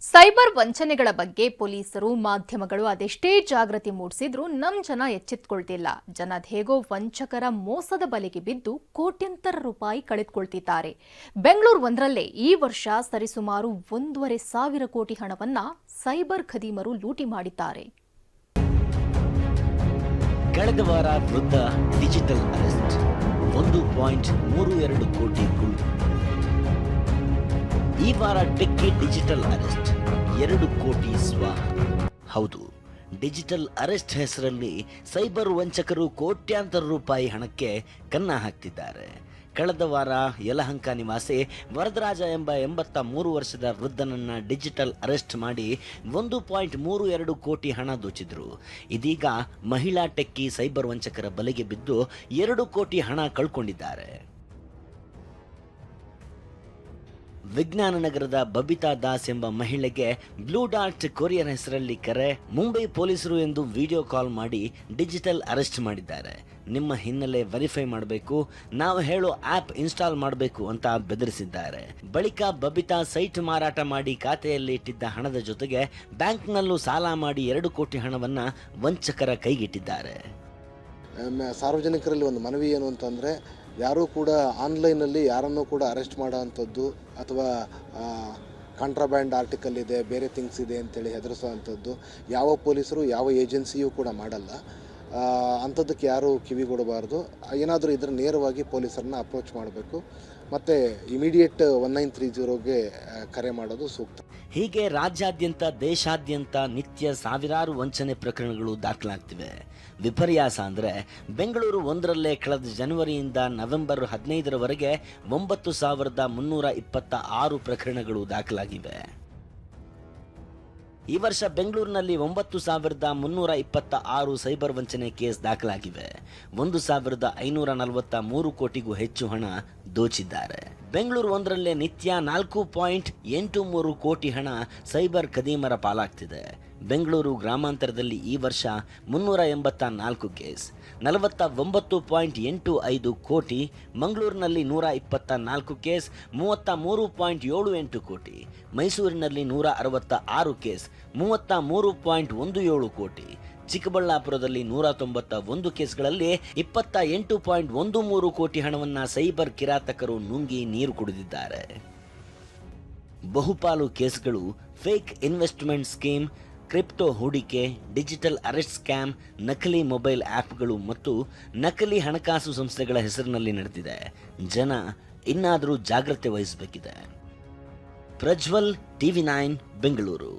Cyber ವಂಚನೆಗಳ ಬಗ್ಗೆ ಪೊಲೀಸರು ಮಾಧ್ಯಮಗಳು ಅದೆಷ್ಟೇ ಜಾಗೃತಿ ಮೂಡಿಸಿದ್ರೂ ಜನ ಎಚ್ಚೆತ್ತುಕೊಳ್ತಿಲ್ಲ. ಜನ ಹೇಗೋ ವಂಚಕರ ಮೋಸದ ಬಲೆಗೆ ಬಿದ್ದು ಕೋಟ್ಯಂತರ ರೂಪಾಯಿ ಕಳೆದುಕೊಳ್ತಿದ್ದಾರೆ. ಬೆಂಗಳೂರು ಒಂದರಲ್ಲೇ ಈ ವರ್ಷ ಸರಿಸುಮಾರು 1,500 ಕೋಟಿ ಹಣವನ್ನ ಸೈಬರ್ ಖದೀಮರು ಲೂಟಿ ಮಾಡಿದ್ದಾರೆ. ಕಳೆದ ವಾರ ವೃದ್ಧ ಡಿಜಿಟಲ್ ಅರೆಸ್ಟ್ 1.32 ಕೋಟಿ ಗುಳು. ಈ ವಾರ ಟೆಕ್ಕಿ ಡಿಜಿಟಲ್ ಅರೆಸ್ಟ್ 2 ಕೋಟಿ ಸ್ವಾಹ. ಹೌದು, ಡಿಜಿಟಲ್ ಅರೆಸ್ಟ್ ಹೆಸರಲ್ಲಿ ಸೈಬರ್ ವಂಚಕರು ಕೋಟ್ಯಾಂತರ ರೂಪಾಯಿ ಹಣಕ್ಕೆ ಕನ್ನ ಹಾಕ್ತಿದ್ದಾರೆ. ಕಳೆದ ವಾರ ಯಲಹಂಕ ನಿವಾಸಿ ವರದರಾಜ ಎಂಬ 83 ವರ್ಷದ ವೃದ್ಧನನ್ನ ಡಿಜಿಟಲ್ ಅರೆಸ್ಟ್ ಮಾಡಿ 1.32 ಕೋಟಿ ಹಣ ದೋಚಿದ್ರು. ಇದೀಗ ಮಹಿಳಾ ಟೆಕ್ಕಿ ಸೈಬರ್ ವಂಚಕರ ಬಲೆಗೆ ಬಿದ್ದು 2 ಕೋಟಿ ಹಣ ಕಳ್ಕೊಂಡಿದ್ದಾರೆ. ವಿಜ್ಞಾನ ನಗರದ ಬಬಿತಾ ದಾಸ್ ಎಂಬ ಮಹಿಳೆಗೆ ಬ್ಲೂ ಡಾರ್ಟ್ ಕೊರಿಯರ್ ಹೆಸರಲ್ಲಿ ಕರೆ, ಮುಂಬೈ ಪೊಲೀಸರು ಎಂದು ವಿಡಿಯೋ ಕಾಲ್ ಮಾಡಿ ಡಿಜಿಟಲ್ ಅರೆಸ್ಟ್ ಮಾಡಿದ್ದಾರೆ. ನಿಮ್ಮ ಹಿನ್ನೆಲೆ ವೆರಿಫೈ ಮಾಡಬೇಕು, ನಾವು ಹೇಳೋ ಆಪ್ ಇನ್ಸ್ಟಾಲ್ ಮಾಡಬೇಕು ಅಂತ ಬೆದರಿಸಿದ್ದಾರೆ. ಬಳಿಕ ಬಬಿತಾ ಸೈಟ್ ಮಾರಾಟ ಮಾಡಿ ಖಾತೆಯಲ್ಲಿ ಇಟ್ಟಿದ್ದ ಹಣದ ಜೊತೆಗೆ ಬ್ಯಾಂಕ್ನಲ್ಲೂ ಸಾಲ ಮಾಡಿ 2 ಕೋಟಿ ಹಣವನ್ನ ವಂಚಕರ ಕೈಗಿಟ್ಟಿದ್ದಾರೆ. ಸಾರ್ವಜನಿಕರಲ್ಲಿ ಒಂದು ಮನವಿ ಏನು ಅಂತಂದರೆ, ಯಾರೂ ಕೂಡ ಆನ್ಲೈನಲ್ಲಿ ಯಾರನ್ನೂ ಕೂಡ ಅರೆಸ್ಟ್ ಮಾಡೋ ಅಂಥದ್ದು ಅಥವಾ ಕಾಂಟ್ರಾಬ್ಯಾಂಡ್ ಆರ್ಟಿಕಲ್ ಇದೆ, ಬೇರೆ ಥಿಂಗ್ಸ್ ಇದೆ ಅಂತೇಳಿ ಹೆದರಿಸೋ ಅಂಥದ್ದು ಯಾವ ಪೊಲೀಸರು ಯಾವ ಏಜೆನ್ಸಿಯೂ ಕೂಡ ಮಾಡಲ್ಲ. ಅಂಥದ್ದಕ್ಕೆ ಯಾರೂ ಕಿವಿಗೊಡಬಾರ್ದು. ಏನಾದರೂ ಇದ್ರೆ ನೇರವಾಗಿ ಪೊಲೀಸರನ್ನ ಅಪ್ರೋಚ್ ಮಾಡಬೇಕು ಮತ್ತು ಇಮಿಡಿಯೇಟ್ 1930ಗೆ ಕರೆ ಮಾಡೋದು ಸೂಕ್ತ. ಹೀಗೆ ರಾಜ್ಯಾದ್ಯಂತ ದೇಶಾದ್ಯಂತ ನಿತ್ಯ ಸಾವಿರಾರು ವಂಚನೆ ಪ್ರಕರಣಗಳು ದಾಖಲಾಗ್ತಿವೆ. ವಿಪರ್ಯಾಸ ಅಂದರೆ ಬೆಂಗಳೂರು ಒಂದರಲ್ಲೇ ಕಳೆದ ಜನವರಿಯಿಂದ ನವೆಂಬರ್ 15ರವರೆಗೆ 9,326 ಪ್ರಕರಣಗಳು ದಾಖಲಾಗಿವೆ. ಈ ವರ್ಷ ಬೆಂಗಳೂರಿನಲ್ಲಿ 9,326 ಸೈಬರ್ ವಂಚನೆ ಕೇಸ್ ದಾಖಲಾಗಿವೆ. 1,543 ಕೋಟಿಗೂ ಹೆಚ್ಚು ಹಣ ದೋಚಿದ್ದಾರೆ. ಬೆಂಗಳೂರು ಒಂದರಲ್ಲೇ ನಿತ್ಯ 4.83 ಕೋಟಿ ಹಣ ಸೈಬರ್ ಖದೀಮರ ಪಾಲಾಗ್ತಿದೆ. ಬೆಂಗಳೂರು ಗ್ರಾಮಾಂತರದಲ್ಲಿ ಈ ವರ್ಷ 384 ಕೇಸ್, 49.85 ಕೋಟಿ. ಮಂಗಳೂರಿನಲ್ಲಿ 124 ಕೇಸ್, 33.78 ಕೋಟಿ. ಮೈಸೂರಿನಲ್ಲಿ 166 ಕೇಸ್, 33.17 ಕೋಟಿ. ಚಿಕ್ಕಬಳ್ಳಾಪುರದಲ್ಲಿ 191 ಕೇಸ್ಗಳಲ್ಲಿ 28.13 ಕೋಟಿ ಹಣವನ್ನ ಸೈಬರ್ ಕಿರಾತಕರು ನುಂಗಿ ನೀರು ಕುಡಿದಿದ್ದಾರೆ. ಬಹುಪಾಲು ಕೇಸ್ಗಳು ಫೇಕ್ ಇನ್ವೆಸ್ಟ್ಮೆಂಟ್ ಸ್ಕೀಮ್, ಕ್ರಿಪ್ಟೋ ಹೂಡಿಕೆ, ಡಿಜಿಟಲ್ ಅರೆಸ್ಟ್ ಸ್ಕ್ಯಾಮ್, ನಕಲಿ ಮೊಬೈಲ್ ಆ್ಯಪ್ಗಳು ಮತ್ತು ನಕಲಿ ಹಣಕಾಸು ಸಂಸ್ಥೆಗಳ ಹೆಸರಿನಲ್ಲಿ ನಡೆದಿದೆ. ಜನ ಇನ್ನಾದರೂ ಜಾಗ್ರತೆ ವಹಿಸಬೇಕಿದೆ. ಪ್ರಜ್ವಲ್, TV9 ಬೆಂಗಳೂರು.